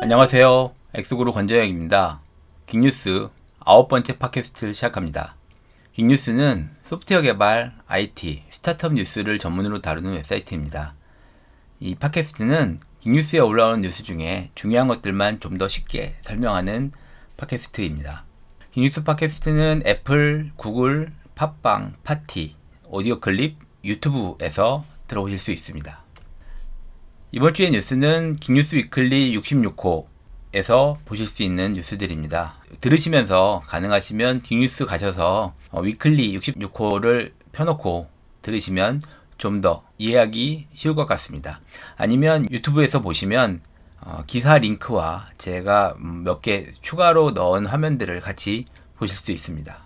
안녕하세요. 엑스그룹 권재영입니다. 긱뉴스 9번째 팟캐스트를 시작합니다. 긱뉴스는 소프트웨어 개발, IT, 스타트업 뉴스를 전문으로 다루는 웹사이트입니다. 이 팟캐스트는 긱뉴스에 올라오는 뉴스 중에 중요한 것들만 좀 더 쉽게 설명하는 팟캐스트입니다. 긱뉴스 팟캐스트는 애플, 구글, 팟빵, 파티, 오디오 클립, 유튜브에서 들어오실 수 있습니다. 이번 주의 뉴스는 긱뉴스 위클리 66호에서 보실 수 있는 뉴스들입니다. 들으시면서 가능하시면 긱뉴스 가셔서 위클리 66호를 펴놓고 들으시면 좀 더 이해하기 쉬울 것 같습니다. 아니면 유튜브에서 보시면 기사 링크와 제가 몇 개 추가로 넣은 화면들을 같이 보실 수 있습니다.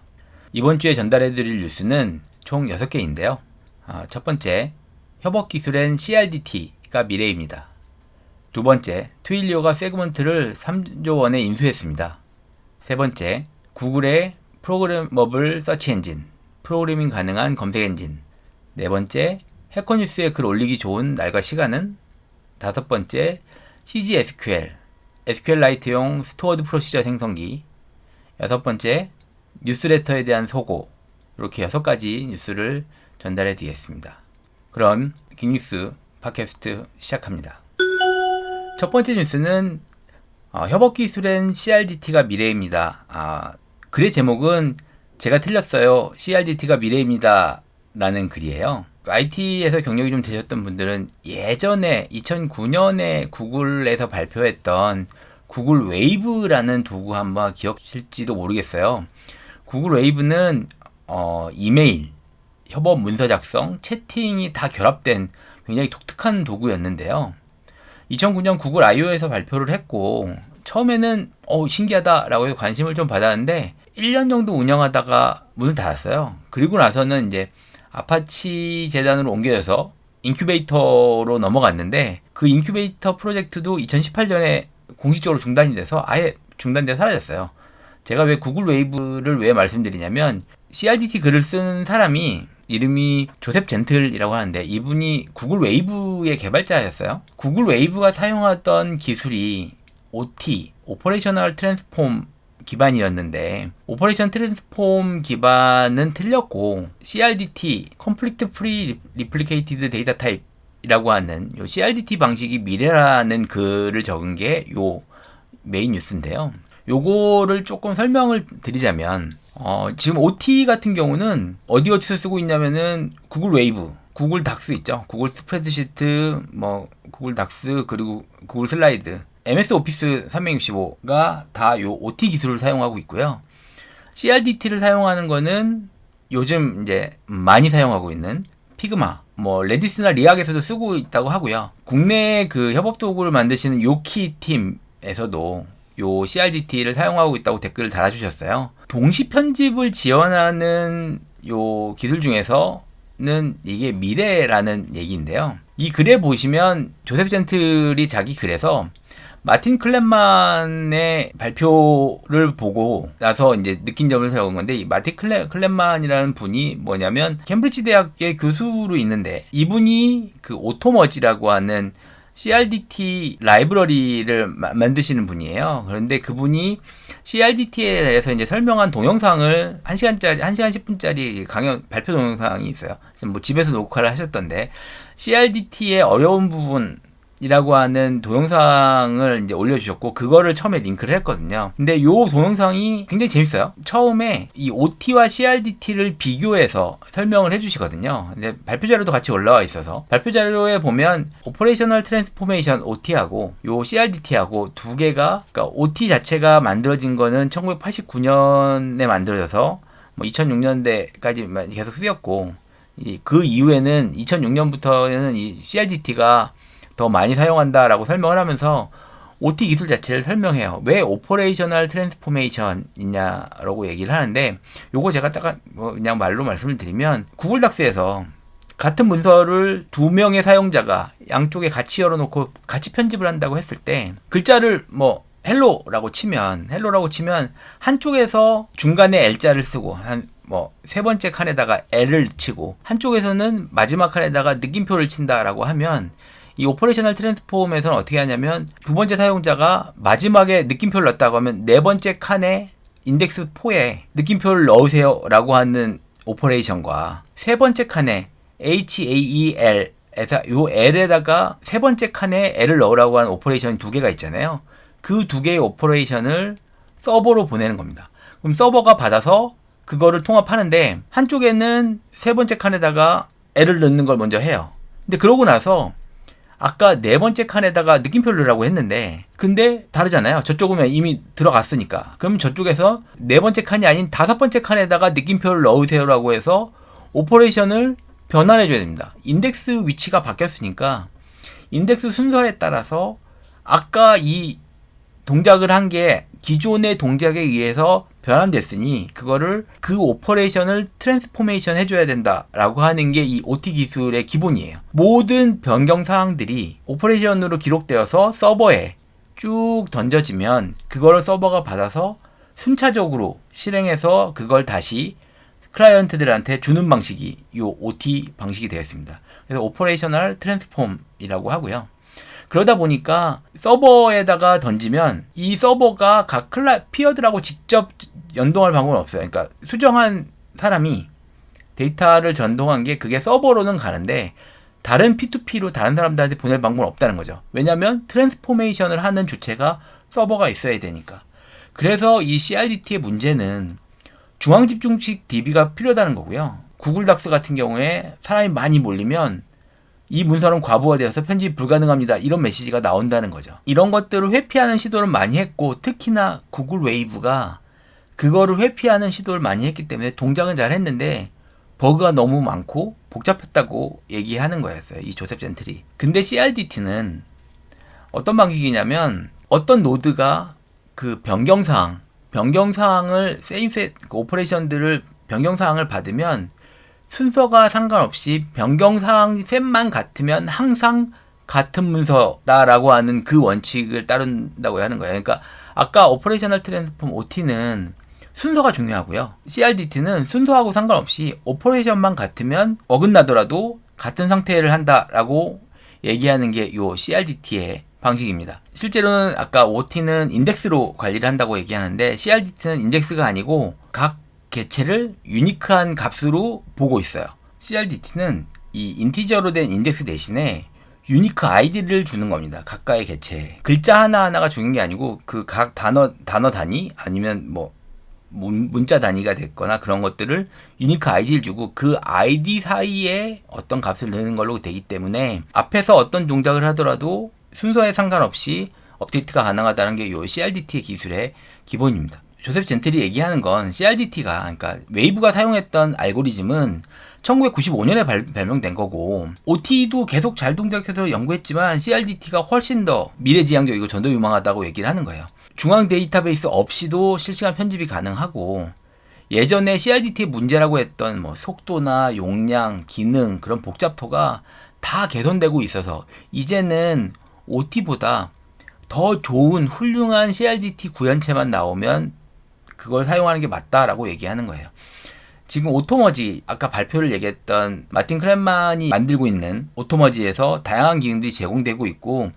이번 주에 전달해드릴 뉴스는 총 6개인데요. 첫 번째, 협업기술엔 CRDT가 미래입니다. 두 번째, 트윌리오가 세그먼트를 3조 원에 인수했습니다. 세 번째, 구글의 프로그래머블 서치 엔진, 프로그래밍 가능한 검색 엔진. 네 번째, 해커뉴스에 글 올리기 좋은 날과 시간은? 다섯 번째, CG SQL, SQL라이트용 스토어드 프로시저 생성기. 여섯 번째, 뉴스레터에 대한 소고. 이렇게 6가지 뉴스를 전달해 드리겠습니다. 그럼 긱뉴스 팟캐스트 시작합니다. 첫 번째 뉴스는 협업기술엔 CRDT가 미래입니다. 글의 제목은 제가 틀렸어요. CRDT가 미래입니다. 라는 글이에요. IT에서 경력이 좀 되셨던 분들은 예전에 2009년에 구글에서 발표했던 구글 웨이브라는 도구 한번 기억하실지도 모르겠어요. 구글 웨이브는 이메일, 협업 문서 작성, 채팅이 다 결합된 굉장히 독특한 도구였는데요. 2009년 구글 I/O에서 발표를 했고 처음에는 신기하다라고 해서 관심을 좀 받았는데 1년 정도 운영하다가 문을 닫았어요. 그리고 나서는 이제 아파치 재단으로 옮겨져서 인큐베이터로 넘어갔는데 그 인큐베이터 프로젝트도 2018년에 공식적으로 중단이 돼서 아예 중단돼 사라졌어요. 제가 왜 구글 웨이브를 왜 말씀드리냐면 CRDT 글을 쓴 사람이 이름이 조셉 젠틀이라고 하는데 이분이 구글 웨이브의 개발자였어요. 구글 웨이브가 사용하던 기술이 OT, 오퍼레이셔널 트랜스폼 기반이었는데 오퍼레이션 트랜스폼 기반은 틀렸고 CRDT, Conflict Free Replicated Data Type이라고 하는 요 CRDT 방식이 미래라는 글을 적은 게 요 메인 뉴스인데요. 요거를 조금 설명을 드리자면 지금 OT 같은 경우는 어디서 쓰고 있냐면은 구글 웨이브, 구글 닥스 있죠. 구글 스프레드시트, 구글 닥스 그리고 구글 슬라이드, MS 오피스 365가 다 요 OT 기술을 사용하고 있고요. CRDT를 사용하는 거는 요즘 이제 많이 사용하고 있는 피그마, 레디스나 리악에서도 쓰고 있다고 하고요. 국내 그 협업 도구를 만드시는 요키 팀에서도 요 CRDT를 사용하고 있다고 댓글을 달아주셨어요. 동시 편집을 지원하는 요 기술 중에서는 이게 미래라는 얘기인데요. 이 글에 보시면 조셉 젠틀이 자기 글에서 마틴 클랩만의 발표를 보고 나서 이제 느낀 점을 적은 건데 이 마틴 클랩만이라는 분이 뭐냐면 캠브리지 대학의 교수로 있는데 이분이 그 오토머지라고 하는 CRDT 라이브러리를 만드시는 분이에요. 그런데 그분이 CRDT에 대해서 이제 설명한 동영상을 1시간 10분짜리 강연 발표 동영상이 있어요. 집에서 녹화를 하셨던데 CRDT의 어려운 부분이라고 하는 동영상을 이제 올려주셨고 그거를 처음에 링크를 했거든요. 근데 요 동영상이 굉장히 재밌어요. 처음에 이 OT와 CRDT를 비교해서 설명을 해주시거든요. 근데 발표 자료도 같이 올라와 있어서 발표 자료에 보면 오퍼레이셔널 트랜스포메이션 OT하고 요 CRDT하고 두 개가 그러니까 OT 자체가 만들어진 거는 1989년에 만들어져서 2006년대까지 계속 쓰였고 그 이후에는 2006년부터는 이 CRDT가 더 많이 사용한다라고 설명을 하면서 OT 기술 자체를 설명해요. 왜 오퍼레이셔널 트랜스포메이션이냐라고 얘기를 하는데 요거 제가 딱 그냥 말로 말씀을 드리면 구글 닥스에서 같은 문서를 2명의 사용자가 양쪽에 같이 열어놓고 같이 편집을 한다고 했을 때 글자를 헬로라고 치면 한쪽에서 중간에 L자를 쓰고 세 번째 칸에다가 L을 치고 한쪽에서는 마지막 칸에다가 느낌표를 친다라고 하면 이 오퍼레이셔널 트랜스폼에서는 어떻게 하냐면 두 번째 사용자가 마지막에 느낌표를 넣었다고 하면 네 번째 칸에 인덱스 4에 느낌표를 넣으세요 라고 하는 오퍼레이션과 세 번째 칸에 HAEL 에서 요 L에다가 세 번째 칸에 L을 넣으라고 하는 오퍼레이션 두 개가 있잖아요. 그 두 개의 오퍼레이션을 서버로 보내는 겁니다. 그럼 서버가 받아서 그거를 통합하는데 한쪽에는 세 번째 칸에다가 L을 넣는 걸 먼저 해요. 근데 그러고 나서 아까 네 번째 칸에다가 느낌표를 넣으라고 했는데 근데 다르잖아요. 저쪽은 이미 들어갔으니까. 그럼 저쪽에서 네 번째 칸이 아닌 다섯 번째 칸에다가 느낌표를 넣으세요라고 해서 오퍼레이션을 변환해 줘야 됩니다. 인덱스 위치가 바뀌었으니까 인덱스 순서에 따라서 아까 이 동작을 한 게 기존의 동작에 의해서 변환됐으니 그거를 그 오퍼레이션을 트랜스포메이션 해줘야 된다라고 하는 게 이 OT 기술의 기본이에요. 모든 변경 사항들이 오퍼레이션으로 기록되어서 서버에 쭉 던져지면 그거를 서버가 받아서 순차적으로 실행해서 그걸 다시 클라이언트들한테 주는 방식이 이 OT 방식이 되었습니다. 그래서 오퍼레이셔널 트랜스폼이라고 하고요. 그러다 보니까 서버에다가 던지면 이 서버가 각 피어들하고 직접 연동할 방법은 없어요. 그러니까 수정한 사람이 데이터를 전송한 게 그게 서버로는 가는데 다른 P2P로 다른 사람들한테 보낼 방법은 없다는 거죠. 왜냐하면 트랜스포메이션을 하는 주체가 서버가 있어야 되니까. 그래서 이 CRDT의 문제는 중앙집중식 DB가 필요하다는 거고요. 구글 닥스 같은 경우에 사람이 많이 몰리면 이 문서는 과부하되어서 편집이 불가능합니다. 이런 메시지가 나온다는 거죠. 이런 것들을 회피하는 시도를 많이 했고 특히나 구글 웨이브가 그거를 회피하는 시도를 많이 했기 때문에 동작은 잘 했는데 버그가 너무 많고 복잡했다고 얘기하는 거였어요. 이 조셉 젠틀이. 근데 CRDT는 어떤 방식이냐면 어떤 노드가 그 변경사항을 그 오퍼레이션들을 변경사항을 받으면 순서가 상관없이 변경사항 셋만 같으면 항상 같은 문서다라고 하는 그 원칙을 따른다고 하는 거예요. 그러니까 아까 오퍼레이셔널 트랜스폼 OT는 순서가 중요하고요. CRDT는 순서하고 상관없이 오퍼레이션만 같으면 어긋나더라도 같은 상태를 한다라고 얘기하는 게 이 CRDT의 방식입니다. 실제로는 아까 OT는 인덱스로 관리를 한다고 얘기하는데 CRDT는 인덱스가 아니고 각 개체를 유니크한 값으로 보고 있어요. CRDT는 이 인티저로 된 인덱스 대신에 유니크 아이디를 주는 겁니다. 각각의 개체에. 글자 하나하나가 중요한 게 아니고 그 각 단어 단위 아니면 뭐 문자 단위가 됐거나 그런 것들을 유니크 아이디를 주고 그 아이디 사이에 어떤 값을 넣는 걸로 되기 때문에 앞에서 어떤 동작을 하더라도 순서에 상관없이 업데이트가 가능하다는 게 이 CRDT의 기술의 기본입니다. 조셉 젠틀이 얘기하는 건 CRDT가 그러니까 웨이브가 사용했던 알고리즘은 1995년에 발명된 거고 OT도 계속 잘 동작해서 연구했지만 CRDT가 훨씬 더 미래지향적이고 전도유망하다고 얘기를 하는 거예요. 중앙 데이터베이스 없이도 실시간 편집이 가능하고 예전에 CRDT의 문제라고 했던 뭐 속도나 용량, 기능 그런 복잡도가 다 개선되고 있어서 이제는 OT보다 더 좋은 훌륭한 CRDT 구현체만 나오면 그걸 사용하는 게 맞다라고 얘기하는 거예요. 지금 오토머지 아까 발표를 얘기했던 마틴 크랩만이 만들고 있는 오토머지에서 다양한 기능들이 제공되고 있고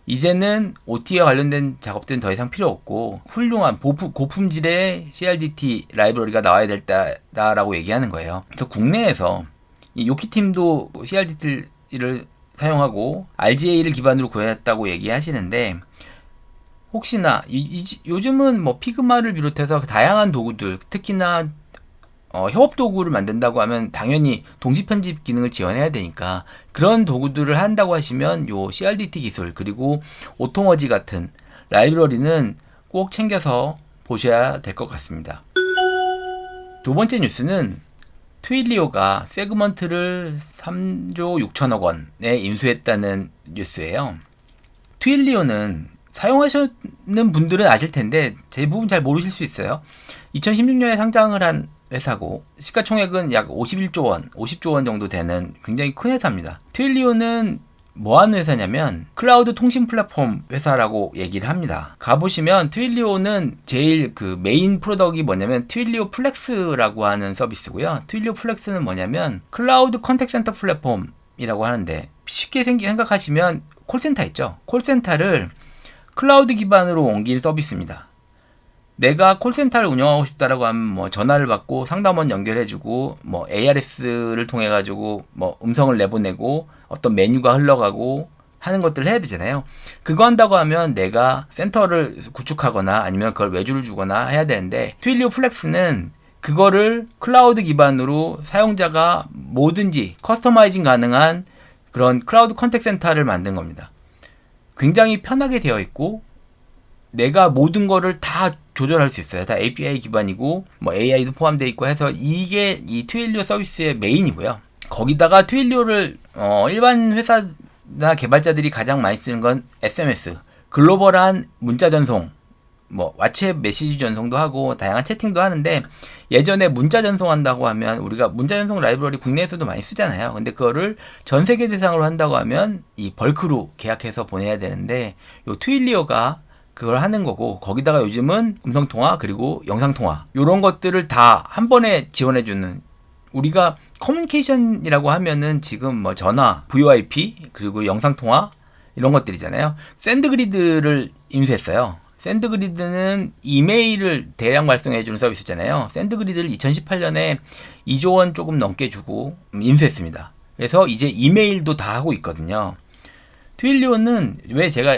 이제는 OT와 관련된 작업들은 더 이상 필요 없고 훌륭한 고품질의 CRDT 라이브러리가 나와야 된다라고 얘기하는 거예요. 그래서 국내에서 이 요키팀도 CRDT를 사용하고 RGA를 기반으로 구현했다고 얘기하시는데 혹시나 요즘은 뭐 피그마를 비롯해서 다양한 도구들 특히나 협업 도구를 만든다고 하면 당연히 동시 편집 기능을 지원해야 되니까 그런 도구들을 한다고 하시면 요 CRDT 기술 그리고 오토머지 같은 라이브러리는 꼭 챙겨서 보셔야 될 것 같습니다. 두 번째 뉴스는 트윌리오가 세그먼트를 3조 6천억 원에 인수했다는 뉴스예요. 트윌리오는 사용하시는 분들은 아실 텐데 대부분 잘 모르실 수 있어요. 2016년에 상장을 한 회사고 시가총액은 약 51조 원, 50조 원 정도 되는 굉장히 큰 회사입니다. 트윌리오는 뭐 하는 회사냐면 클라우드 통신 플랫폼 회사라고 얘기를 합니다. 가보시면 트윌리오는 제일 그 메인 프로덕트가 뭐냐면 트윌리오 플렉스라고 하는 서비스고요. 트윌리오 플렉스는 뭐냐면 클라우드 컨택 센터 플랫폼이라고 하는데 쉽게 생각하시면 콜센터 있죠. 콜센터를 클라우드 기반으로 옮긴 서비스입니다. 내가 콜센터를 운영하고 싶다라고 하면 뭐 전화를 받고 상담원 연결해주고 뭐 ARS를 통해 가지고 뭐 음성을 내보내고 어떤 메뉴가 흘러가고 하는 것들을 해야 되잖아요. 그거 한다고 하면 내가 센터를 구축하거나 아니면 그걸 외주를 주거나 해야 되는데, 트윌리오 플렉스는 그거를 클라우드 기반으로 사용자가 뭐든지 커스터마이징 가능한 그런 클라우드 컨택 센터를 만든 겁니다. 굉장히 편하게 되어 있고 내가 모든 거를 다 조절할 수 있어요. 다 API 기반이고 뭐 AI도 포함되어 있고 해서 이게 이 트윌리오 서비스의 메인이고요. 거기다가 트윌리오를 일반 회사나 개발자들이 가장 많이 쓰는 건 SMS, 글로벌한 문자 전송, 뭐 왓츠앱 메시지 전송도 하고 다양한 채팅도 하는데, 예전에 문자 전송한다고 하면 우리가 문자 전송 라이브러리 국내에서도 많이 쓰잖아요. 근데 그거를 전 세계 대상으로 한다고 하면 이 벌크로 계약해서 보내야 되는데, 요 트윌리오가 그걸 하는 거고, 거기다가 요즘은 음성통화 그리고 영상통화 요런 것들을 다 한 번에 지원해주는, 우리가 커뮤니케이션이라고 하면은 지금 뭐 전화, VoIP 그리고 영상통화 이런 것들이잖아요. 샌드그리드를 인수했어요. 샌드그리드는 이메일을 대량 발송해주는 서비스잖아요. 샌드그리드를 2018년에 2조 원 조금 넘게 주고 인수했습니다. 그래서 이제 이메일도 다 하고 있거든요. 트윌리오는 왜 제가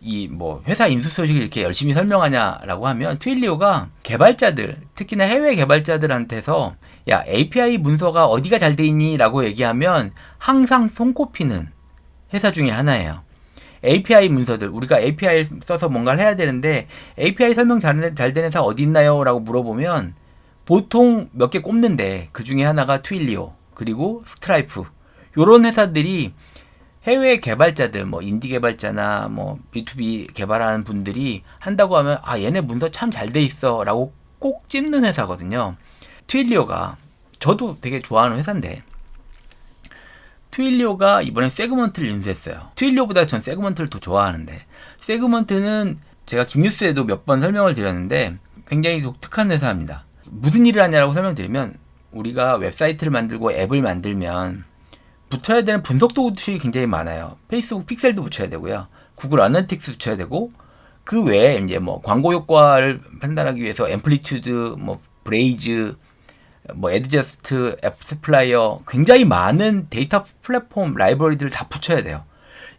이 뭐 회사 인수 소식을 이렇게 열심히 설명하냐라고 하면, 트윌리오가 개발자들, 특히나 해외 개발자들한테서 야, API 문서가 어디가 잘 돼 있니? 라고 얘기하면 항상 손꼽히는 회사 중에 하나예요. API 문서들, 우리가 API 써서 뭔가를 해야 되는데 API 설명 잘 되는 회사 어디 있나요? 라고 물어보면 보통 몇 개 꼽는데 그 중에 하나가 트윌리오 그리고 스트라이프, 요런 회사들이 해외 개발자들, 뭐 인디 개발자나 뭐 B2B 개발하는 분들이 한다고 하면 아, 얘네 문서 참 잘 돼 있어 라고 꼭 찝는 회사거든요. 트윌리오가, 저도 되게 좋아하는 회사인데, 트윌리오가 이번에 세그먼트를 인수했어요. 트윌리오보다 전 세그먼트를 더 좋아하는데, 세그먼트는 제가 김뉴스에도 몇 번 설명을 드렸는데 굉장히 독특한 회사입니다. 무슨 일을 하냐라고 설명드리면, 우리가 웹사이트를 만들고 앱을 만들면 붙여야 되는 분석 도구들이 굉장히 많아요. 페이스북 픽셀도 붙여야 되고요. 구글 아나리틱스 붙여야 되고, 그 외에 이제 뭐 광고 효과를 판단하기 위해서 앰플리튜드, 뭐 브레이즈, 뭐 애드저스트, 앱스플라이어, 굉장히 많은 데이터 플랫폼 라이브러리들을 다 붙여야 돼요.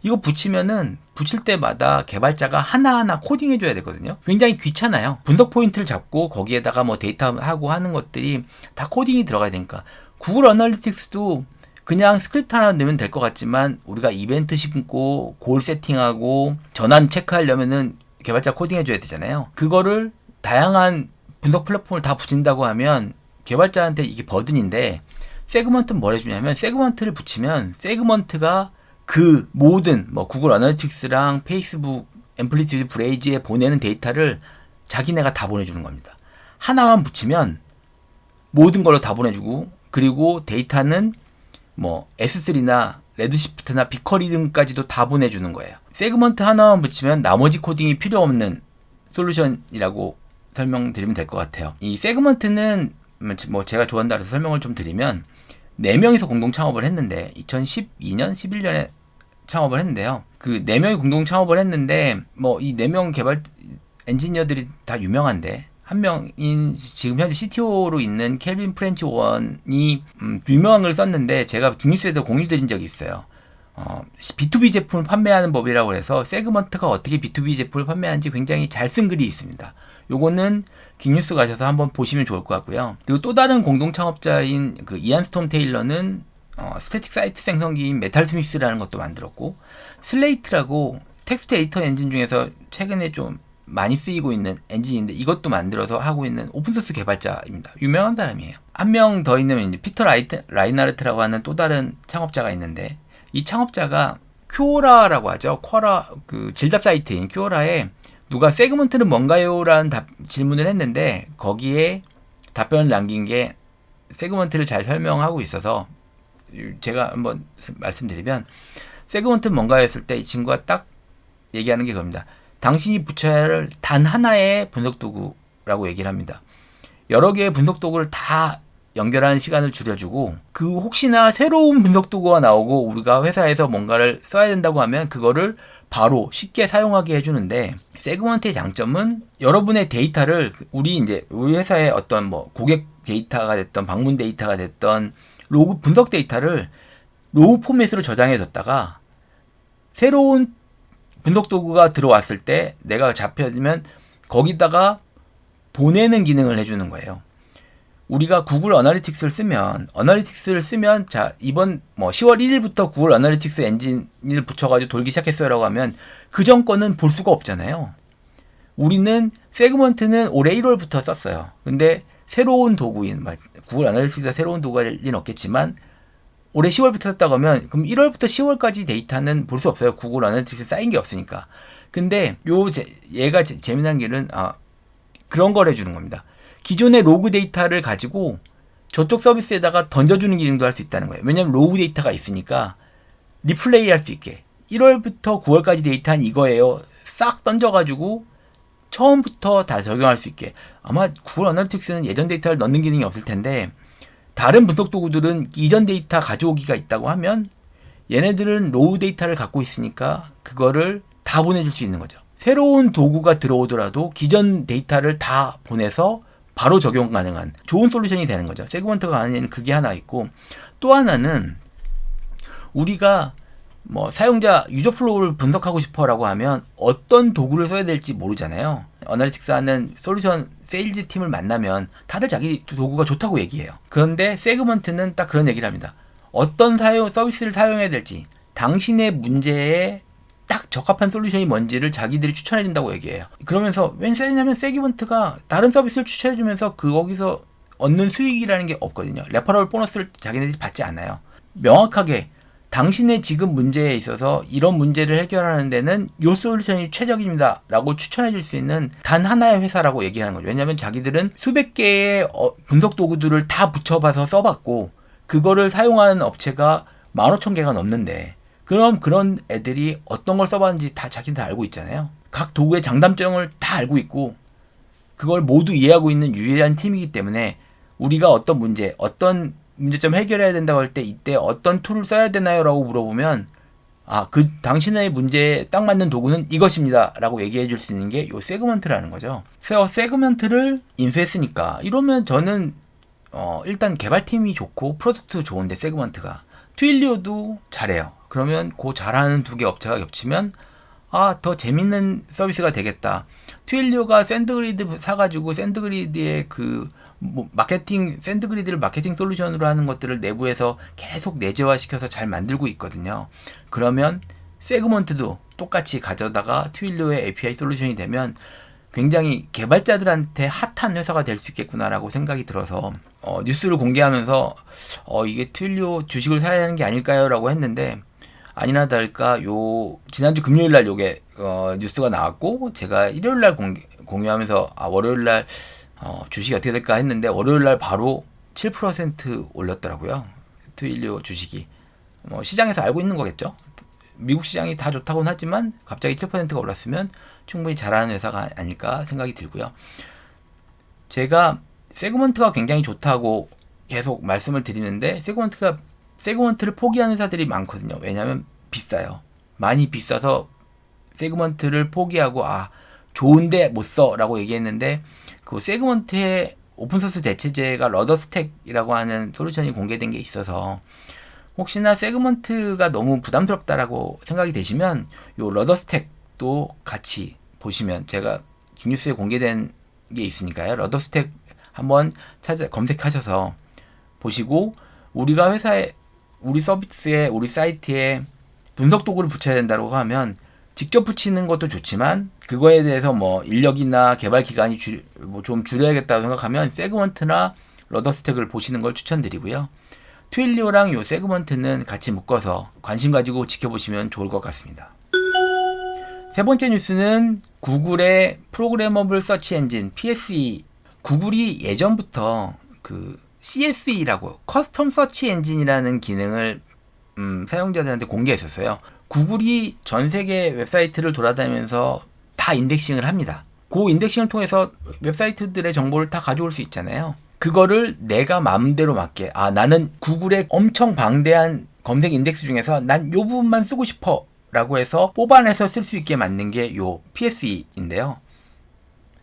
이거 붙이면은 붙일 때마다 개발자가 하나하나 코딩해 줘야 되거든요. 굉장히 귀찮아요. 분석 포인트를 잡고 거기에다가 뭐 데이터 하고 하는 것들이 다 코딩이 들어가야 되니까. 구글 어널리틱스도 그냥 스크립트 하나 넣으면 될 것 같지만 우리가 이벤트 심고 골 세팅하고 전환 체크하려면은 개발자 코딩해 줘야 되잖아요. 그거를 다양한 분석 플랫폼을 다 붙인다고 하면 개발자한테 이게 버든인데, 세그먼트는 뭘 해주냐면, 세그먼트를 붙이면 세그먼트가 그 모든 뭐 구글 어널리틱스랑 페이스북 앰플리튜드 브레이즈에 보내는 데이터를 자기네가 다 보내주는 겁니다. 하나만 붙이면 모든 걸로 다 보내주고, 그리고 데이터는 뭐 S3나 레드시프트나 빅쿼리 등까지도 다 보내주는 거예요. 세그먼트 하나만 붙이면 나머지 코딩이 필요 없는 솔루션이라고 설명드리면 될 것 같아요. 이 세그먼트는 뭐 제가 좋아한다 해서 설명을 좀 드리면, 4명이서 공동 창업을 했는데 2012년, 11년에 창업을 했는데요. 그 4명이 공동 창업을 했는데 뭐 이 4명 개발 엔지니어들이 다 유명한데, 한 명인 지금 현재 CTO로 있는 켈빈 프렌치 원이 유명한 걸 썼는데 제가 빅뉴스에서 공유 드린 적이 있어요. B2B 제품을 판매하는 법이라고 해서 세그먼트가 어떻게 B2B 제품을 판매하는지 굉장히 잘 쓴 글이 있습니다. 요거는 빅뉴스 가셔서 한번 보시면 좋을 것 같고요. 그리고 또 다른 공동 창업자인 그 이안 스톰 테일러는 스태틱 사이트 생성기인 메탈 스미스라는 것도 만들었고, 슬레이트라고 텍스트 에디터 엔진 중에서 최근에 좀 많이 쓰이고 있는 엔진인데 이것도 만들어서 하고 있는 오픈소스 개발자입니다. 유명한 사람이에요. 한 명 더 있는 이제 피터 라이나르트라고 하는 또 다른 창업자가 있는데, 이 창업자가 큐오라라고 하죠. 쿼라, 그 질답 사이트인 큐오라에 누가 세그먼트는 뭔가요? 라는 질문을 했는데 거기에 답변을 남긴 게 세그먼트를 잘 설명하고 있어서 제가 한번 말씀드리면, 세그먼트는 뭔가요? 했을 때 이 친구가 딱 얘기하는 게 그겁니다. 당신이 붙여야 할 단 하나의 분석 도구라고 얘기를 합니다. 여러 개의 분석 도구를 다 연결하는 시간을 줄여주고, 그 혹시나 새로운 분석 도구가 나오고 우리가 회사에서 뭔가를 써야 된다고 하면 그거를 바로 쉽게 사용하게 해주는데, 세그먼트의 장점은 여러분의 데이터를 우리 회사의 어떤 뭐 고객 데이터가 됐던 방문 데이터가 됐던 로그 분석 데이터를 로우 포맷으로 저장해 뒀다가 새로운 분석 도구가 들어왔을 때 내가 잡혀지면 거기다가 보내는 기능을 해주는 거예요. 우리가 구글 어널리틱스를 쓰면 자 이번 뭐 10월 1일부터 구글 어널리틱스 엔진을 붙여가지고 돌기 시작했어요라고 하면 그 전 거는 볼 수가 없잖아요. 우리는 세그먼트는 올해 1월부터 썼어요. 근데 새로운 도구인 구글 어널리틱스가 새로운 도구가 될 리는 없겠지만 올해 10월부터 썼다고 하면 그럼 1월부터 10월까지 데이터는 볼 수 없어요. 구글 어널리틱스에 쌓인 게 없으니까. 근데 얘가 재미난 길은 그런 걸 해주는 겁니다. 기존의 로그 데이터를 가지고 저쪽 서비스에다가 던져주는 기능도 할 수 있다는 거예요. 왜냐하면 로그 데이터가 있으니까 리플레이 할 수 있게 1월부터 9월까지 데이터는 이거예요. 싹 던져가지고 처음부터 다 적용할 수 있게. 아마 구글 어널리틱스는 예전 데이터를 넣는 기능이 없을 텐데 다른 분석 도구들은 이전 데이터 가져오기가 있다고 하면 얘네들은 로우 데이터를 갖고 있으니까 그거를 다 보내줄 수 있는 거죠. 새로운 도구가 들어오더라도 기존 데이터를 다 보내서 바로 적용 가능한 좋은 솔루션이 되는 거죠. 세그먼트가 가는 얘는 그게 하나 있고, 또 하나는 우리가 뭐 사용자 유저 플로우를 분석하고 싶어라고 하면 어떤 도구를 써야 될지 모르잖아요. 어널리틱스 하는 솔루션 세일즈 팀을 만나면 다들 자기 도구가 좋다고 얘기해요. 그런데 세그먼트는 딱 그런 얘기를 합니다. 어떤 서비스를 사용해야 될지, 당신의 문제에 딱 적합한 솔루션이 뭔지를 자기들이 추천해준다고 얘기해요. 그러면서 왜 세냐면 세그먼트가 다른 서비스를 추천해주면서 거기서 얻는 수익이라는 게 없거든요. 레퍼럴 보너스를 자기네들이 받지 않아요. 명확하게 당신의 지금 문제에 있어서 이런 문제를 해결하는 데는 이 솔루션이 최적입니다 라고 추천해 줄 수 있는 단 하나의 회사라고 얘기하는 거죠. 왜냐하면 자기들은 수백 개의 분석 도구들을 다 붙여봐서 써봤고 그거를 사용하는 업체가 15,000개가 넘는데, 그럼 그런 애들이 어떤 걸 써봤는지 다 자기는 다 알고 있잖아요. 각 도구의 장단점을 다 알고 있고 그걸 모두 이해하고 있는 유일한 팀이기 때문에 우리가 어떤 문제점 해결해야 된다고 할 때 이때 어떤 툴을 써야 되나요? 라고 물어보면 당신의 문제에 딱 맞는 도구는 이것입니다 라고 얘기해 줄 수 있는 게 요 세그먼트라는 거죠. 그래서 세그먼트를 인수했으니까 이러면 저는 일단 개발팀이 좋고 프로덕트도 좋은데 세그먼트가 트윌리오도 잘해요. 그러면 그 잘하는 두 개 업체가 겹치면 더 재밌는 서비스가 되겠다. 트윌리오가 샌드그리드 사가지고 샌드그리드의 샌드그리드를 마케팅 솔루션으로 하는 것들을 내부에서 계속 내재화시켜서 잘 만들고 있거든요. 그러면 세그먼트도 똑같이 가져다가 트윌리오의 API 솔루션이 되면 굉장히 개발자들한테 핫한 회사가 될 수 있겠구나라고 생각이 들어서 뉴스를 공개하면서 이게 트윌리오 주식을 사야 하는 게 아닐까요? 라고 했는데 아니나 다를까 지난주 금요일날 요게 뉴스가 나왔고 제가 일요일날 공유하면서 월요일날 주식이 어떻게 될까 했는데 월요일날 바로 7% 올렸더라고요. 트윌리오 주식이 시장에서 알고 있는 거겠죠. 미국 시장이 다 좋다고는 하지만 갑자기 7%가 올랐으면 충분히 잘하는 회사가 아닐까 생각이 들고요. 제가 세그먼트가 굉장히 좋다고 계속 말씀을 드리는데 세그먼트를 포기하는 회사들이 많거든요. 왜냐하면 비싸요. 많이 비싸서 세그먼트를 포기하고 좋은데 못 써 라고 얘기했는데 그 세그먼트의 오픈소스 대체제가 러더스택이라고 하는 솔루션이 공개된 게 있어서 혹시나 세그먼트가 너무 부담스럽다라고 생각이 되시면 요 러더스택도 같이 보시면 제가 빅뉴스에 공개된 게 있으니까요. 러더스택 한번 검색하셔서 보시고 우리가 우리 서비스에 우리 사이트에 분석 도구를 붙여야 된다고 하면 직접 붙이는 것도 좋지만 그거에 대해서 인력이나 개발 기간이 좀 줄여야겠다고 생각하면 세그먼트나 러더스택을 보시는 걸 추천드리고요. 트윌리오랑 요 세그먼트는 같이 묶어서 관심 가지고 지켜보시면 좋을 것 같습니다. 세 번째 뉴스는 구글의 프로그래머블 서치 엔진 PSE. 구글이 예전부터 CSE라고 커스텀 서치 엔진이라는 기능을 사용자들한테 공개했었어요. 구글이 전 세계 웹사이트를 돌아다니면서 다 인덱싱을 합니다. 그 인덱싱을 통해서 웹사이트들의 정보를 다 가져올 수 있잖아요. 그거를 내가 마음대로 맞게, 나는 구글의 엄청 방대한 검색 인덱스 중에서 난 요 부분만 쓰고 싶어 라고 해서 뽑아내서 쓸 수 있게 만든 게 요 PSE인데요.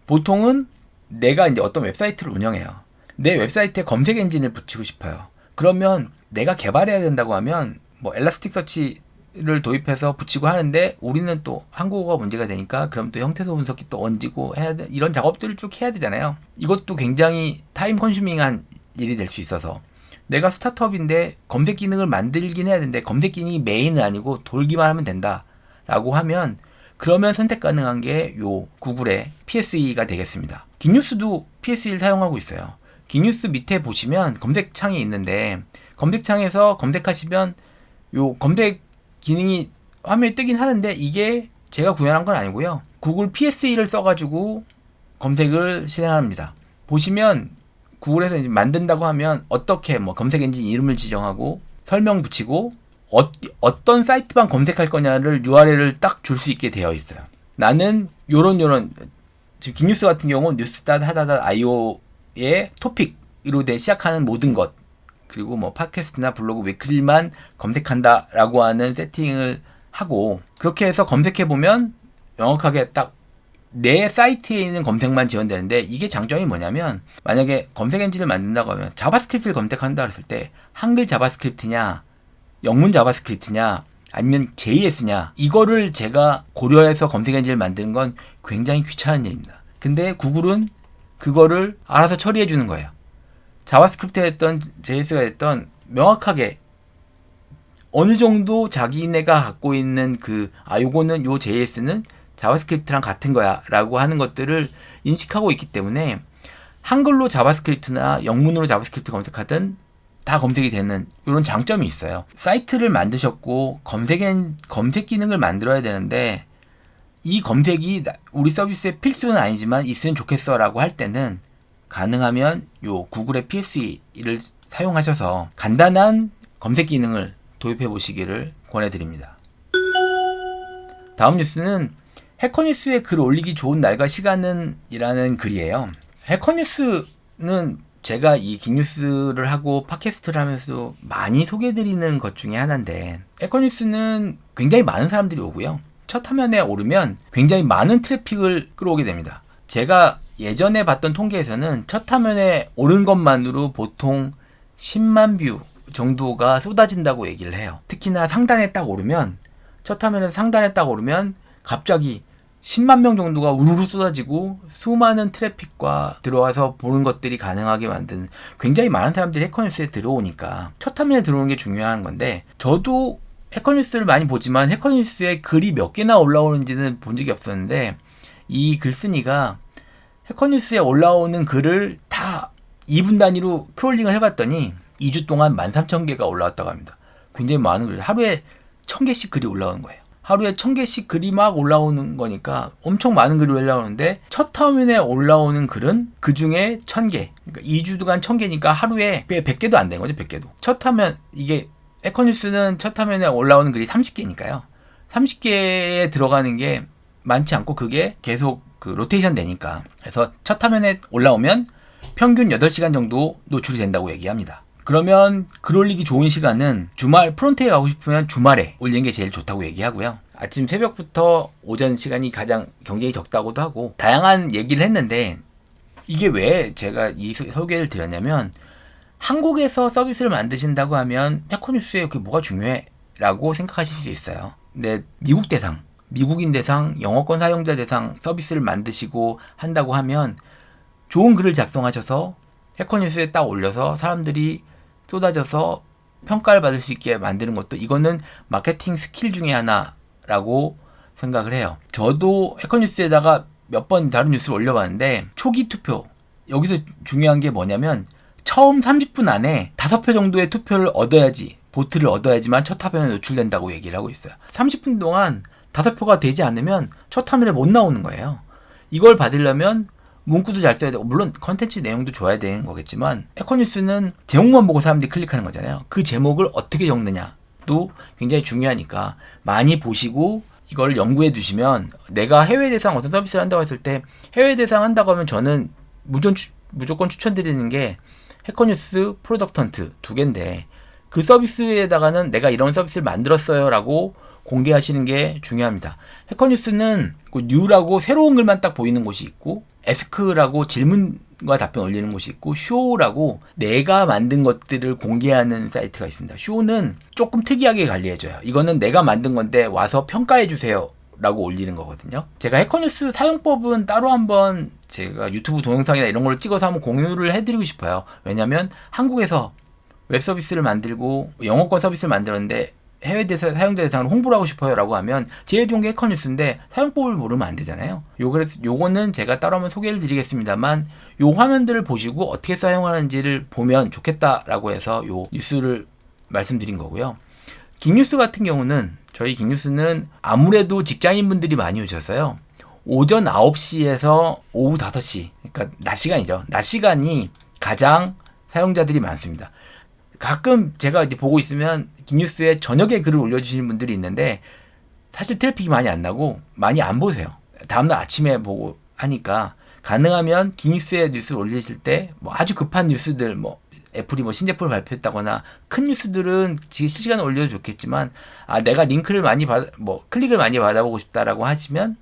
보통은 내가 이제 어떤 웹사이트를 운영해요. 내 웹사이트에 검색 엔진을 붙이고 싶어요. 그러면 내가 개발해야 된다고 하면 뭐 엘라스틱 서치를 도입해서 붙이고 하는데, 우리는 또 한국어가 문제가 되니까 그럼 또 형태소 분석기 또 얹고 해야 돼. 이런 작업들을 쭉 해야 되잖아요. 이것도 굉장히 타임 컨슈밍한 일이 될 수 있어서, 내가 스타트업인데 검색 기능을 만들긴 해야 되는데 검색 기능이 메인은 아니고 돌기만 하면 된다 라고 하면, 그러면 선택 가능한 게 요 구글의 PSE가 되겠습니다. 긱뉴스도 PSE를 사용하고 있어요. 긱뉴스 밑에 보시면 검색창이 있는데, 검색창에서 검색하시면 요 검색 기능이 화면에 뜨긴 하는데, 이게 제가 구현한 건 아니고요. 구글 PSE를 써가지고 검색을 실행합니다. 보시면 구글에서 이제 만든다고 하면 어떻게 뭐 검색 엔진 이름을 지정하고 설명 붙이고 어떤 사이트만 검색할 거냐를 URL을 딱 줄 수 있게 되어 있어요. 나는 요런 지금 긱뉴스 같은 경우 news.hada.io의 토픽으로 시작하는 모든 것, 그리고 뭐 팟캐스트나 블로그 위클리만 검색한다라고 하는 세팅을 하고, 그렇게 해서 검색해 보면 명확하게 딱 내 사이트에 있는 검색만 지원되는데, 이게 장점이 뭐냐면, 만약에 검색 엔진을 만든다고 하면 자바스크립트를 검색한다 그랬을 때 한글 자바스크립트냐 영문 자바스크립트냐 아니면 JS냐, 이거를 제가 고려해서 검색 엔진을 만드는 건 굉장히 귀찮은 일입니다. 근데 구글은 그거를 알아서 처리해 주는 거예요. 자바스크립트가 됐던 JS가 됐던 명확하게 어느 정도 자기네가 갖고 있는 요거는 요 JS는 자바스크립트랑 같은 거야 라고 하는 것들을 인식하고 있기 때문에, 한글로 자바스크립트나 영문으로 자바스크립트 검색하든 다 검색이 되는 이런 장점이 있어요. 사이트를 만드셨고 검색 기능을 만들어야 되는데, 이 검색이 우리 서비스의 필수는 아니지만 있으면 좋겠어 라고 할 때는 가능하면 요 구글의 PSE를 사용하셔서 간단한 검색 기능을 도입해 보시기를 권해드립니다. 다음 뉴스는 해커뉴스에 글 올리기 좋은 날과 시간은 이라는 글이에요. 해커뉴스는 제가 이 긱뉴스를 하고 팟캐스트를 하면서 많이 소개해드리는 것 중에 하나인데, 해커뉴스는 굉장히 많은 사람들이 오고요. 첫 화면에 오르면 굉장히 많은 트래픽을 끌어오게 됩니다. 제가 예전에 봤던 통계에서는 첫 화면에 오른 것만으로 보통 10만 뷰 정도가 쏟아진다고 얘기를 해요. 특히나 상단에 딱 오르면, 첫 화면에서 상단에 딱 오르면 갑자기 10만 명 정도가 우르르 쏟아지고 수많은 트래픽과 들어와서 보는 것들이 가능하게 만드는, 굉장히 많은 사람들이 해커뉴스에 들어오니까 첫 화면에 들어오는 게 중요한 건데, 저도 해커뉴스를 많이 보지만 해커뉴스에 글이 몇 개나 올라오는지는 본 적이 없었는데, 이 글쓴이가 해커뉴스에 올라오는 글을 다 2분 단위로 크롤링을 해봤더니 2주 동안 13,000개가 올라왔다고 합니다. 굉장히 많은 글, 하루에 1000개씩 글이 올라오는 거예요. 하루에 1000개씩 글이 막 올라오는 거니까 엄청 많은 글이 올라오는데, 첫 화면에 올라오는 글은 그 중에 1000개, 그러니까 2주 동안 1000개니까 하루에 100개도 안 되는 거죠. 100개도. 첫 화면, 이게 해커뉴스는 첫 화면에 올라오는 글이 30개니까요. 30개에 들어가는 게 많지 않고 그게 계속 로테이션 되니까. 그래서 첫 화면에 올라오면 평균 8시간 정도 노출이 된다고 얘기합니다. 그러면 글 올리기 좋은 시간은 주말, 프론트에 가고 싶으면 주말에 올리는 게 제일 좋다고 얘기하고요. 아침 새벽부터 오전 시간이 가장 경쟁이 적다고도 하고, 다양한 얘기를 했는데, 이게 왜 제가 이 소개를 드렸냐면, 한국에서 서비스를 만드신다고 하면 해커뉴스에 그게 뭐가 중요해? 라고 생각하실 수 있어요. 근데 미국인 대상, 영어권 사용자 대상 서비스를 만드시고 한다고 하면 좋은 글을 작성하셔서 해커뉴스에 딱 올려서 사람들이 쏟아져서 평가를 받을 수 있게 만드는 것도, 이거는 마케팅 스킬 중에 하나라고 생각을 해요. 저도 해커뉴스에다가 몇 번 다른 뉴스를 올려봤는데, 초기 투표, 여기서 중요한 게 뭐냐면 처음 30분 안에 5표 정도의 투표를 얻어야지, 보트를 얻어야지만 첫 화면에 노출된다고 얘기를 하고 있어요. 30분 동안 5표가 되지 않으면 첫 화면에 못 나오는 거예요. 이걸 받으려면 문구도 잘 써야 되고, 물론 컨텐츠 내용도 좋아야 되는 거겠지만, 해커뉴스는 제목만 보고 사람들이 클릭하는 거잖아요. 그 제목을 어떻게 적느냐도 굉장히 중요하니까 많이 보시고 이걸 연구해 두시면, 내가 해외 대상 어떤 서비스를 한다고 했을 때, 해외 대상 한다고 하면 저는 무전 무조건 추천드리는 게 해커뉴스, 프로덕트 헌트 두 개인데 그 서비스에다가는 내가 이런 서비스를 만들었어요 라고 공개하시는 게 중요합니다. 해커뉴스는 그 뉴라고 새로운 글만 딱 보이는 곳이 있고, 에스크라고 질문과 답변 올리는 곳이 있고, 쇼라고 내가 만든 것들을 공개하는 사이트가 있습니다. 쇼는 조금 특이하게 관리해줘요. 이거는 내가 만든 건데 와서 평가해주세요 라고 올리는 거거든요. 제가 해커뉴스 사용법은 따로 한번 제가 유튜브 동영상이나 이런 걸 찍어서 한번 공유를 해드리고 싶어요. 왜냐면 한국에서 웹 서비스를 만들고 영어권 서비스를 만들었는데 해외 사용자 대상으로 홍보를 하고 싶어요 라고 하면 제일 좋은 게 해커뉴스인데 사용법을 모르면 안 되잖아요. 요거는 제가 따로 한번 소개를 드리겠습니다만 요 화면들을 보시고 어떻게 사용하는지를 보면 좋겠다라고 해서 요 뉴스를 말씀드린 거고요. 긱뉴스 같은 경우는 저희 긱뉴스는 아무래도 직장인분들이 많이 오셔서요. 오전 9시에서 오후 5시, 그러니까 낮 시간이죠. 낮 시간이 가장 사용자들이 많습니다. 가끔 제가 이제 보고 있으면 긱뉴스에 저녁에 글을 올려주시는 분들이 있는데 사실 트래픽이 많이 안 나고 많이 안 보세요. 다음날 아침에 보고 하니까 가능하면 긱뉴스에 뉴스를 올리실 때 뭐 아주 급한 뉴스들, 뭐 애플이 뭐 신제품을 발표했다거나 큰 뉴스들은 실시간에 올려도 좋겠지만 내가 링크를 많이 클릭을 많이 받아보고 싶다라고 하시면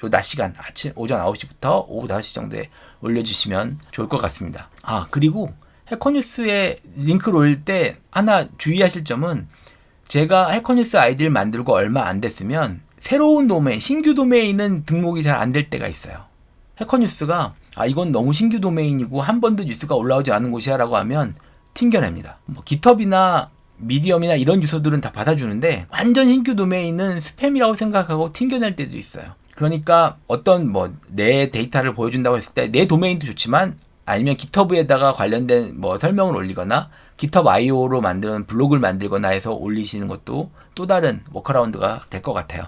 요 낮 시간 아침 오전 9시부터 오후 5시 정도에 올려주시면 좋을 것 같습니다. 그리고 해커뉴스에 링크를 올릴 때 하나 주의하실 점은 제가 해커뉴스 아이디를 만들고 얼마 안 됐으면 새로운 도메인, 신규 도메인은 등록이 잘 안 될 때가 있어요. 해커뉴스가 이건 너무 신규 도메인이고 한 번도 뉴스가 올라오지 않은 곳이야 라고 하면 튕겨냅니다. 뭐 깃허브나 미디엄이나 이런 주소들은 다 받아주는데 완전 신규 도메인은 스팸이라고 생각하고 튕겨낼 때도 있어요. 그러니까 어떤 내 데이터를 보여준다고 했을 때 내 도메인도 좋지만 아니면 깃허브에다가 관련된 설명을 올리거나 깃허브 IO로 만드는 블로그를 만들거나 해서 올리시는 것도 또 다른 워크어라운드가 될 것 같아요.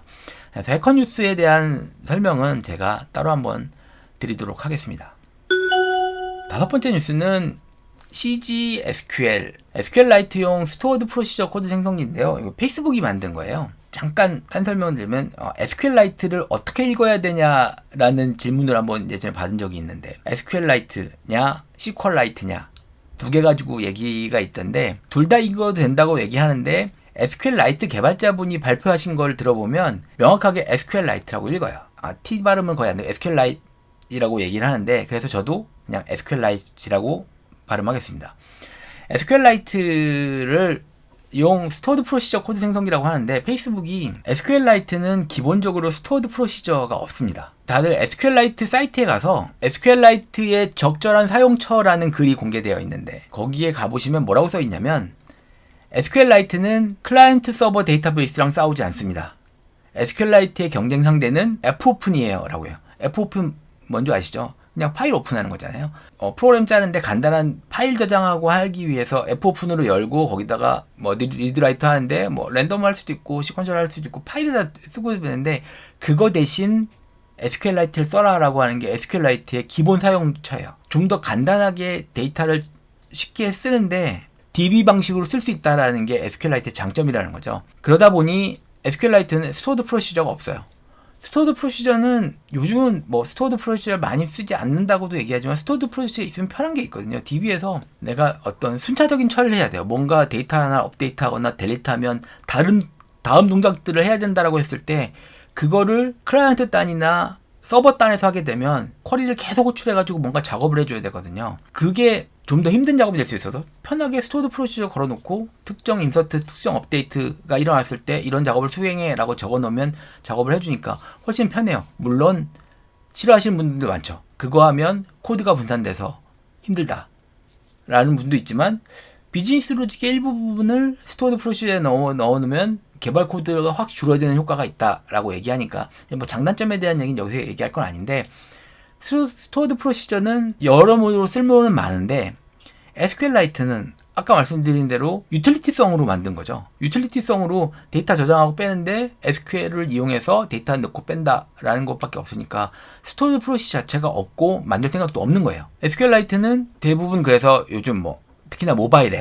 그래서 해커뉴스에 대한 설명은 제가 따로 한번 드리도록 하겠습니다. 다섯 번째 뉴스는 CG SQL, SQLite용 스토어드 프로시저 코드 생성기인데요. 이거 페이스북이 만든 거예요. 잠깐 딴 설명을 드리면 SQLite를 어떻게 읽어야 되냐라는 질문을 한번 예전에 받은 적이 있는데 SQLite냐 SQLite냐 두 개 가지고 얘기가 있던데 둘 다 읽어도 된다고 얘기하는데 SQLite 개발자분이 발표하신 걸 들어보면 명확하게 SQLite라고 읽어요. T 발음은 거의 안 돼요. SQLite이라고 얘기를 하는데 그래서 저도 그냥 SQLite라고 발음하겠습니다. SQLite를 용 스토어드 프로시저 코드 생성기라고 하는데 페이스북이 SQLite는 기본적으로 스토어드 프로시저가 없습니다. 다들 SQLite 사이트에 가서 SQLite의 적절한 사용처라는 글이 공개되어 있는데 거기에 가보시면 뭐라고 써 있냐면 SQLite는 클라이언트 서버 데이터베이스랑 싸우지 않습니다. SQLite의 경쟁 상대는 Fopen이에요 라고요. Fopen 뭔지 아시죠? 그냥 파일 오픈하는 거잖아요. 프로그램 짜는데 간단한 파일 저장하고 하기 위해서 Fopen으로 열고 거기다가 리드라이트 하는데 랜덤 할 수도 있고 시퀀셜 할 수도 있고 파일에다 쓰고 있는데 그거 대신 SQLite를 써라라고 하는 게 SQLite의 기본 사용처예요. 좀 더 간단하게 데이터를 쉽게 쓰는데 DB 방식으로 쓸 수 있다라는 게 SQLite의 장점이라는 거죠. 그러다 보니 SQLite는 스토어드 프로시저가 없어요. 스토어드 프로시저는 요즘은 스토어드 프로시저를 많이 쓰지 않는다고도 얘기하지만 스토어드 프로시저 있으면 편한 게 있거든요. DB에서 내가 어떤 순차적인 처리를 해야 돼요. 뭔가 데이터 하나 업데이트하거나 델리트하면 다음 동작들을 해야 된다라고 했을 때 그거를 클라이언트 단이나 서버 단에서 하게 되면 쿼리를 계속 호출해가지고 뭔가 작업을 해줘야 되거든요. 그게 좀 더 힘든 작업이 될 수 있어서 편하게 스토어드 프로시저 걸어놓고 특정 인서트, 특정 업데이트가 일어났을 때 이런 작업을 수행해 라고 적어놓으면 작업을 해주니까 훨씬 편해요. 물론 싫어하시는 분들도 많죠. 그거 하면 코드가 분산돼서 힘들다 라는 분도 있지만 비즈니스 로직의 일부 부분을 스토어드 프로시저에 넣어놓으면 개발 코드가 확 줄어드는 효과가 있다라고 얘기하니까 장단점에 대한 얘기는 여기서 얘기할 건 아닌데 스토어드 프로시저는 여러모로 쓸모는 많은데 SQLite는 아까 말씀드린 대로 유틸리티성으로 만든 거죠. 유틸리티성으로 데이터 저장하고 빼는데 SQL을 이용해서 데이터 넣고 뺀다라는 것밖에 없으니까 스토어드 프로시저 자체가 없고 만들 생각도 없는 거예요. SQLite는 대부분 그래서 요즘 특히나 모바일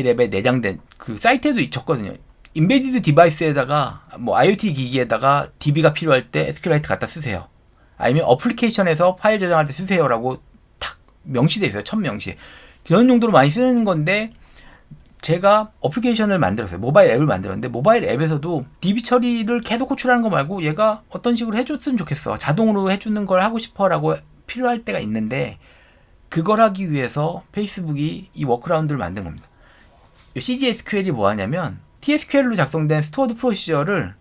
앱에 내장된 그 사이트에도 적거든요. 인베디드 디바이스에다가 IoT 기기에다가 DB가 필요할 때 SQLite 갖다 쓰세요. 아니면 어플리케이션에서 파일 저장할 때 쓰세요라고 탁 명시돼 있어요. 천명시. 그런 용도로 많이 쓰는 건데 제가 어플리케이션을 만들었어요. 모바일 앱을 만들었는데 모바일 앱에서도 DB 처리를 계속 호출하는 거 말고 얘가 어떤 식으로 해줬으면 좋겠어. 자동으로 해주는 걸 하고 싶어 라고 필요할 때가 있는데 그걸 하기 위해서 페이스북이 이 워크라운드를 만든 겁니다. CGSQL이 뭐 하냐면 TSQL로 작성된 스토어드 프로시저를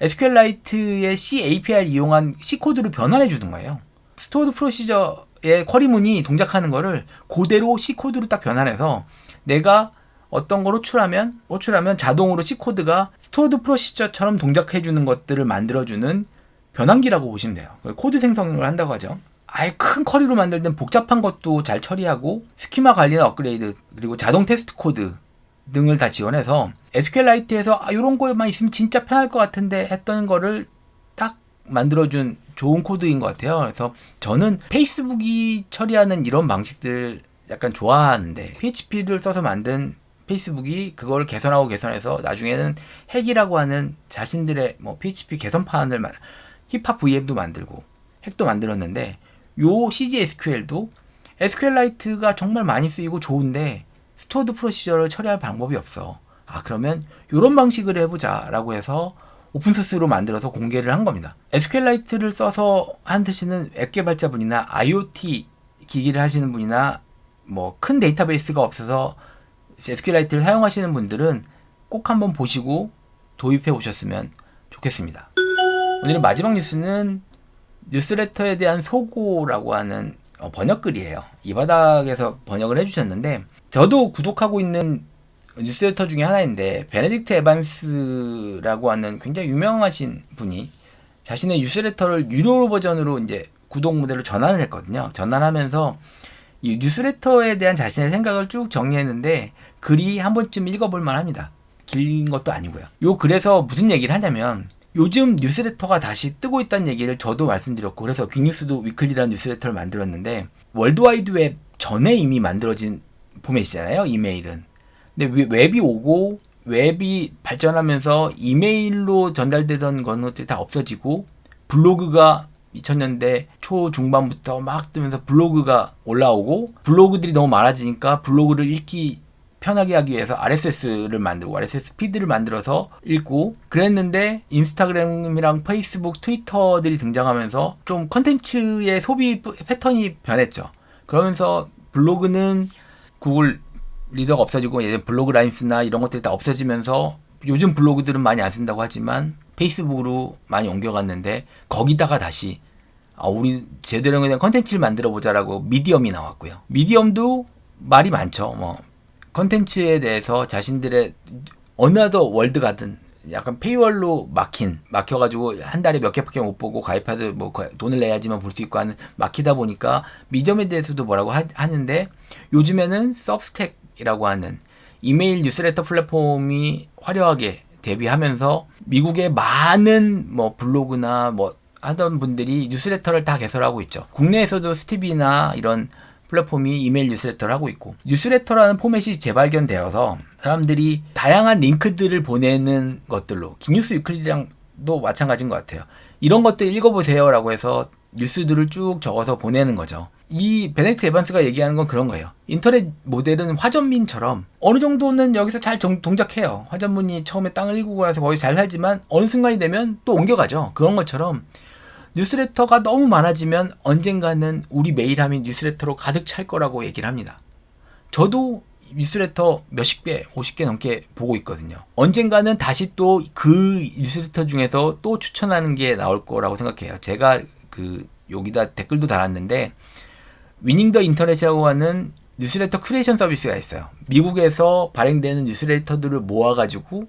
SQLite의 C API를 이용한 C 코드로 변환해 주는 거예요. 스토어드 프로시저의 쿼리문이 동작하는 거를 그대로 C 코드로 딱 변환해서 내가 어떤 걸 호출하면 자동으로 C 코드가 스토어드 프로시저처럼 동작해 주는 것들을 만들어 주는 변환기라고 보시면 돼요. 코드 생성을 한다고 하죠. 아예 큰 쿼리로 만들 땐 복잡한 것도 잘 처리하고 스키마 관리나 업그레이드 그리고 자동 테스트 코드 등을 다 지원해서 SQLite에서 이런 거만 있으면 진짜 편할 것 같은데 했던 거를 딱 만들어준 좋은 코드인 것 같아요. 그래서 저는 페이스북이 처리하는 이런 방식들 약간 좋아하는데 PHP를 써서 만든 페이스북이 그걸 개선해서 나중에는 핵이라고 하는 자신들의 뭐 PHP 개선판을 힙합 VM도 만들고 핵도 만들었는데 요 CGSQL도 SQLite가 정말 많이 쓰이고 좋은데 스토어드 프로시저를 처리할 방법이 없어. 그러면 이런 방식을 해보자 라고 해서 오픈소스로 만들어서 공개를 한 겁니다. SQLite를 써서 하시는 앱 개발자분이나 IoT 기기를 하시는 분이나 뭐 큰 데이터베이스가 없어서 SQLite를 사용하시는 분들은 꼭 한번 보시고 도입해 보셨으면 좋겠습니다. 오늘의 마지막 뉴스는 뉴스레터에 대한 소고라고 하는 번역글이에요. 이 바닥에서 번역을 해주셨는데 저도 구독하고 있는 뉴스레터 중에 하나인데 베네딕트 에반스라고 하는 굉장히 유명하신 분이 자신의 뉴스레터를 유료 버전으로 이제 구독 모델로 전환을 했거든요. 전환하면서 이 뉴스레터에 대한 자신의 생각을 쭉 정리했는데 글이 한 번쯤 읽어볼 만합니다. 긴 것도 아니고요. 요 글에서 무슨 얘기를 하냐면 요즘 뉴스레터가 다시 뜨고 있다는 얘기를 저도 말씀드렸고 그래서 빅뉴스도 위클리라는 뉴스레터를 만들었는데 월드와이드 웹 전에 이미 만들어진 포맷이잖아요. 이메일은. 근데 웹이 오고 웹이 발전하면서 이메일로 전달되던 것들이 다 없어지고 블로그가 2000년대 초중반부터 막 뜨면서 블로그가 올라오고 블로그들이 너무 많아지니까 블로그를 읽기 편하게 하기 위해서 RSS를 만들고 RSS 피드를 만들어서 읽고 그랬는데 인스타그램이랑 페이스북, 트위터들이 등장하면서 좀 컨텐츠의 소비 패턴이 변했죠. 그러면서 블로그는 구글 리더가 없어지고 예전 블로그 라인스나 이런 것들이 다 없어지면서 요즘 블로그들은 많이 안 쓴다고 하지만 페이스북으로 많이 옮겨갔는데 거기다가 다시 우리 제대로 그냥 컨텐츠를 만들어 보자라고 미디엄이 나왔고요. 미디엄도 말이 많죠. 뭐 컨텐츠에 대해서 자신들의 어느 월드 가든 약간 페이월로 막혀가지고 한 달에 몇 개밖에 못 보고 가입해도 뭐 돈을 내야지만 볼 수 있고 하는 막히다 보니까 미디엄에 대해서도 뭐라고 하는데 요즘에는 서브스택이라고 하는 이메일 뉴스레터 플랫폼이 화려하게 데뷔하면서 미국의 많은 뭐 블로그나 뭐 하던 분들이 뉴스레터를 다 개설하고 있죠. 국내에서도 스티비나 이런 플랫폼이 이메일 뉴스레터를 하고 있고 뉴스레터라는 포맷이 재발견되어서 사람들이 다양한 링크들을 보내는 것들로 빅뉴스 위클리랑도 마찬가지인 것 같아요. 이런 것들 읽어보세요 라고 해서 뉴스들을 쭉 적어서 보내는 거죠. 이 베네딕트 에반스가 얘기하는 건 그런 거예요. 인터넷 모델은 화전민처럼 어느 정도는 여기서 잘 동작해요. 화전민이 처음에 땅을 일구고 나서 거기 잘 살지만 어느 순간이 되면 또 옮겨가죠. 그런 것처럼 뉴스레터가 너무 많아지면 언젠가는 우리 메일함이 뉴스레터로 가득 찰 거라고 얘기를 합니다. 저도 뉴스레터 몇십 개, 50개 넘게 보고 있거든요. 언젠가는 다시 또 그 뉴스레터 중에서 또 추천하는 게 나올 거라고 생각해요. 제가 여기다 댓글도 달았는데 위닝 더 인터넷이라고 하는 뉴스레터 큐레이션 서비스가 있어요. 미국에서 발행되는 뉴스레터들을 모아가지고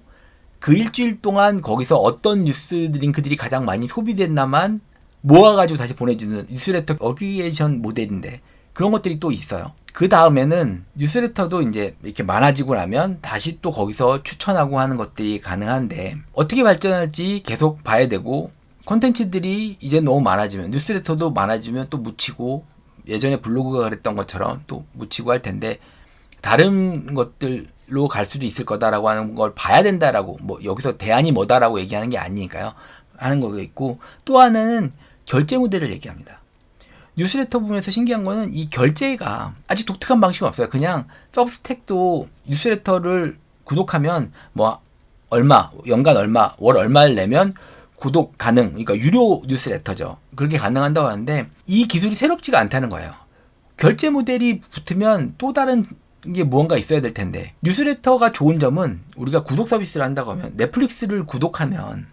그 일주일 동안 거기서 어떤 뉴스 링크들이 가장 많이 소비됐나만 모아가지고 다시 보내주는 뉴스레터 어그리게이션 모델인데 그런 것들이 또 있어요. 그 다음에는 뉴스레터도 이제 이렇게 많아지고 나면 다시 또 거기서 추천하고 하는 것들이 가능한데 어떻게 발전할지 계속 봐야 되고 콘텐츠들이 이제 너무 많아지면 뉴스레터도 많아지면 또 묻히고 예전에 블로그가 그랬던 것처럼 또 묻히고 할 텐데 다른 것들로 갈 수도 있을 거다라고 하는 걸 봐야 된다라고 뭐 여기서 대안이 뭐다라고 얘기하는 게 아니니까요. 하는 거가 있고 또 하나는 결제 모델을 얘기합니다. 뉴스레터 부분에서 신기한 거는 이 결제가 아직 독특한 방식은 없어요. 그냥 서브스택도 뉴스레터를 구독하면 뭐 얼마, 연간 얼마, 월 얼마를 내면 구독 가능, 그러니까 유료 뉴스레터죠. 그렇게 가능한다고 하는데 이 기술이 새롭지가 않다는 거예요. 결제 모델이 붙으면 또 다른 게 무언가 있어야 될 텐데, 뉴스레터가 좋은 점은 우리가 구독 서비스를 한다고 하면 넷플릭스를 구독하면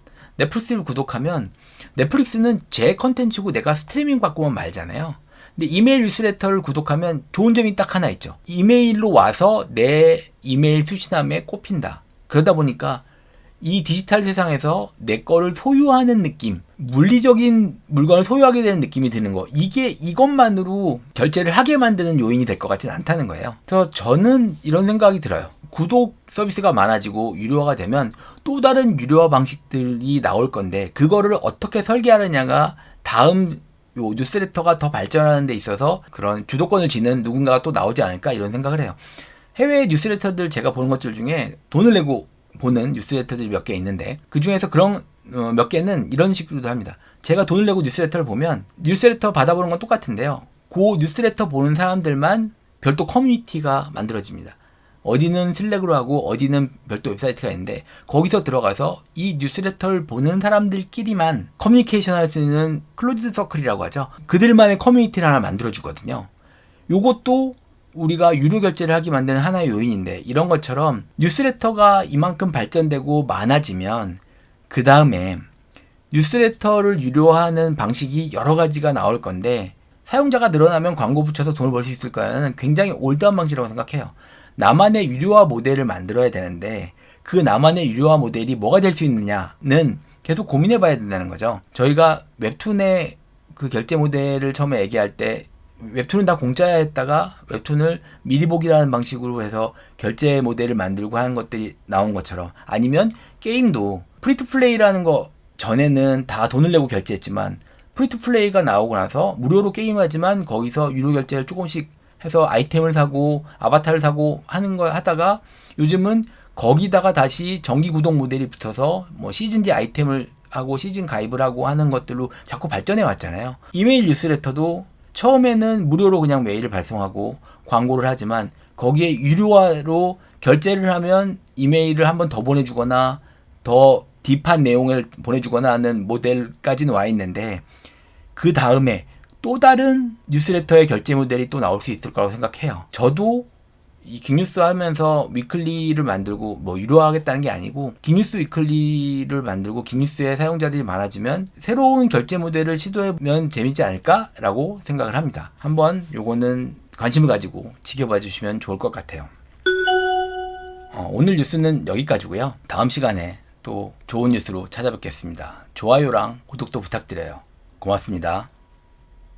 넷플릭스는 제 컨텐츠고 내가 스트리밍 받고만 말잖아요. 근데 이메일 뉴스레터를 구독하면 좋은 점이 딱 하나 있죠. 이메일로 와서 내 이메일 수신함에 꼽힌다. 그러다 보니까 이 디지털 세상에서 내 거를 소유하는 느낌, 물리적인 물건을 소유하게 되는 느낌이 드는 거, 이것만으로 결제를 하게 만드는 요인이 될 것 같지는 않다는 거예요. 그래서 저는 이런 생각이 들어요. 구독 서비스가 많아지고 유료화가 되면 또 다른 유료화 방식들이 나올 건데, 그거를 어떻게 설계하느냐가 다음 요 뉴스레터가 더 발전하는 데 있어서 그런 주도권을 지는 누군가가 또 나오지 않을까, 이런 생각을 해요. 해외 뉴스레터들 제가 보는 것들 중에 돈을 내고 보는 뉴스레터들이 몇 개 있는데, 그 중에서 그런 몇 개는 이런 식으로도 합니다. 제가 돈을 내고 뉴스레터를 보면 뉴스레터 받아보는 건 똑같은데요, 그 뉴스레터 보는 사람들만 별도 커뮤니티가 만들어집니다. 어디는 슬랙으로 하고 어디는 별도 웹사이트가 있는데, 거기서 들어가서 이 뉴스레터를 보는 사람들끼리만 커뮤니케이션 할 수 있는 클로즈드 서클이라고 하죠. 그들만의 커뮤니티를 하나 만들어주거든요. 요것도 우리가 유료 결제를 하게 만드는 하나의 요인인데, 이런 것처럼 뉴스레터가 이만큼 발전되고 많아지면 그 다음에 뉴스레터를 유료화하는 방식이 여러 가지가 나올 건데, 사용자가 늘어나면 광고 붙여서 돈을 벌 수 있을까는 굉장히 올드한 방식이라고 생각해요. 나만의 유료화 모델을 만들어야 되는데, 그 나만의 유료화 모델이 뭐가 될 수 있느냐는 계속 고민해 봐야 된다는 거죠. 저희가 웹툰의 그 결제 모델을 처음에 얘기할 때 웹툰은 다 공짜야 했다가 웹툰을 미리 보기라는 방식으로 해서 결제 모델을 만들고 하는 것들이 나온 것처럼, 아니면 게임도 프리투플레이라는 거 전에는 다 돈을 내고 결제했지만, 프리투플레이가 나오고 나서 무료로 게임하지만 거기서 유료 결제를 조금씩 해서 아이템을 사고 아바타를 사고 하는 거 하다가, 요즘은 거기다가 다시 정기 구독 모델이 붙어서 뭐 시즌제 아이템을 하고 시즌 가입을 하고 하는 것들로 자꾸 발전해 왔잖아요. 이메일 뉴스레터도 처음에는 무료로 그냥 메일을 발송하고 광고를 하지만, 거기에 유료화로 결제를 하면 이메일을 한 번 더 보내주거나 더 딥한 내용을 보내주거나 하는 모델까지는 와 있는데, 그 다음에 또 다른 뉴스레터의 결제 모델이 또 나올 수 있을 거라고 생각해요. 저도 이 긱뉴스 하면서 위클리를 만들고, 뭐 유료화하겠다는 게 아니고 긱뉴스 위클리를 만들고 긱뉴스의 사용자들이 많아지면 새로운 결제 모델을 시도해보면 재밌지 않을까라고 생각을 합니다. 한번 요거는 관심을 가지고 지켜봐 주시면 좋을 것 같아요. 오늘 뉴스는 여기까지고요. 다음 시간에 또 좋은 뉴스로 찾아뵙겠습니다. 좋아요랑 구독도 부탁드려요. 고맙습니다.